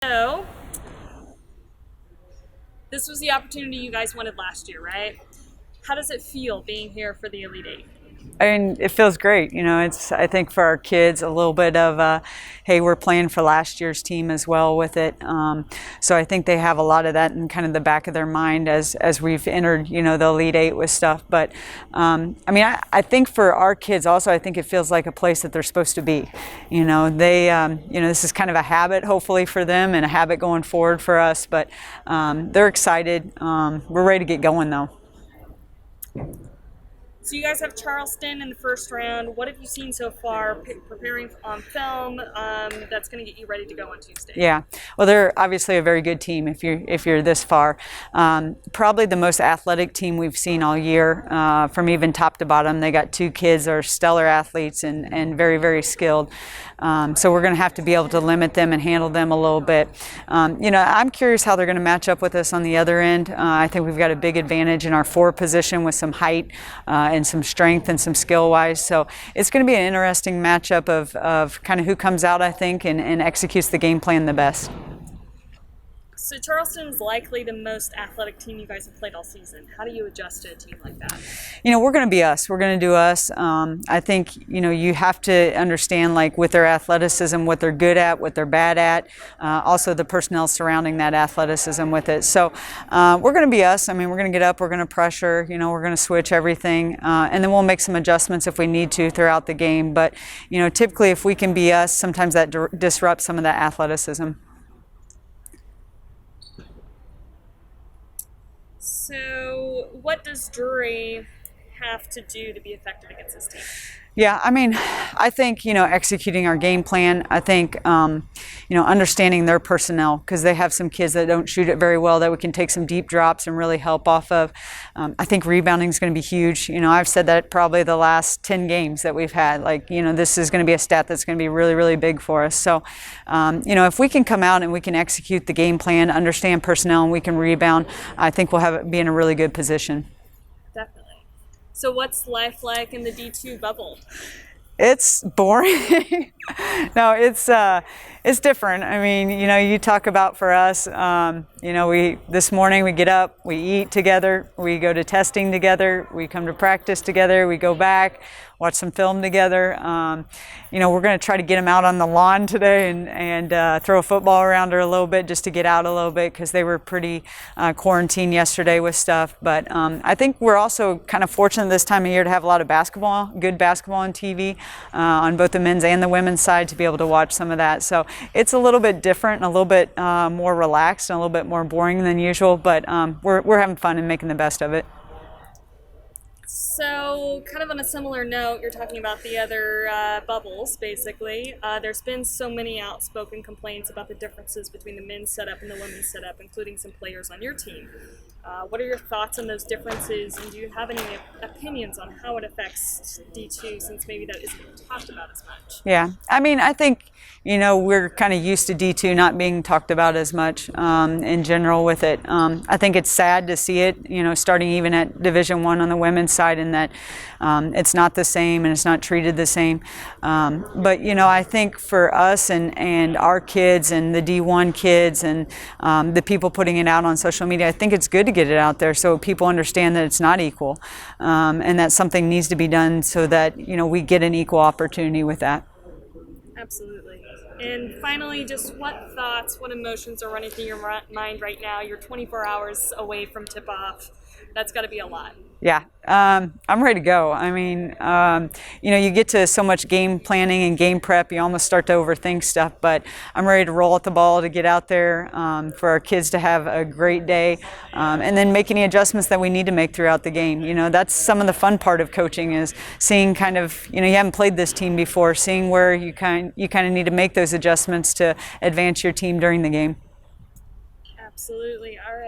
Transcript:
So, this was the opportunity you guys wanted last year, right? How does it feel being here for the Elite Eight? I mean, it feels great. It's, I think for our kids, a little bit of, hey, we're playing for last year's team as well with it. So I think they have a lot of that in kind of the back of their mind as we've entered, the Elite Eight with stuff. But, I think for our kids also, I think it feels like a place that they're supposed to be. This is kind of a habit, hopefully, for them and a habit going forward for us. But they're excited. We're ready to get going, though. So you guys have Charleston in the first round. What have you seen so far preparing on film that's going to get you ready to go on Tuesday? Yeah, well, they're obviously a very good team if you're this far. Probably the most athletic team we've seen all year, from even top to bottom. They got two kids that are stellar athletes and very, very skilled. So we're going to have to be able to limit them and handle them a little bit. I'm curious how they're going to match up with us on the other end. I think we've got a big advantage in our forward position with some height and some strength and some skill-wise. So it's going to be an interesting matchup of kind of who comes out, I think, and executes the game plan the best. So Charleston is likely the most athletic team you guys have played all season. How do you adjust to a team like that? We're going to be us. We're going to do us. I think, you have to understand, like, with their athleticism, what they're good at, what they're bad at, also the personnel surrounding that athleticism with it. So we're going to be us. We're going to get up, we're going to pressure, we're going to switch everything, and then we'll make some adjustments if we need to throughout the game. But, typically if we can be us, sometimes that disrupts some of that athleticism. So what does Drury have to do to be effective against this team? Yeah, I think, executing our game plan. I think, understanding their personnel, because they have some kids that don't shoot it very well that we can take some deep drops and really help off of. I think rebounding is going to be huge. I've said that probably the last 10 games that we've had. This is going to be a stat that's going to be really, really big for us. So, if we can come out and we can execute the game plan, understand personnel, and we can rebound, I think we'll be in a really good position. Definitely. So what's life like in the D2 bubble? It's boring. No, it's different. You talk about for us, this morning we get up, we eat together, we go to testing together, we come to practice together, we go back, watch some film together. We're going to try to get them out on the lawn today and throw a football around her a little bit just to get out a little bit, because they were pretty quarantined yesterday with stuff. But I think we're also kind of fortunate this time of year to have a lot of good basketball on TV on both the men's and the women's side, to be able to watch some of that. So it's a little bit different and a little bit more relaxed and a little bit more boring than usual, but we're having fun and making the best of it. So, kind of on a similar note, you're talking about the other bubbles, basically. There's been so many outspoken complaints about the differences between the men's setup and the women's setup, including some players on your team. What are your thoughts on those differences, and do you have any opinions on how it affects D2, since maybe that isn't talked about as much? Yeah, I think, we're kind of used to D2 not being talked about as much in general with it. I think it's sad to see it, starting even at Division I on the women's side, in that it's not the same and it's not treated the same. But, I think for us and our kids and the D1 kids and the people putting it out on social media, I think it's good to get it out there so people understand that it's not equal, and that something needs to be done so that, we get an equal opportunity with that. Absolutely. And finally, just what thoughts, what emotions are running through your mind right now? You're 24 hours away from tip-off. That's got to be a lot. Yeah, I'm ready to go. You get to so much game planning and game prep, you almost start to overthink stuff, but I'm ready to roll at the ball, to get out there, for our kids to have a great day, and then make any adjustments that we need to make throughout the game. That's some of the fun part of coaching, is seeing kind of, you haven't played this team before, seeing where you kind of need to make those adjustments to advance your team during the game. Absolutely. All right.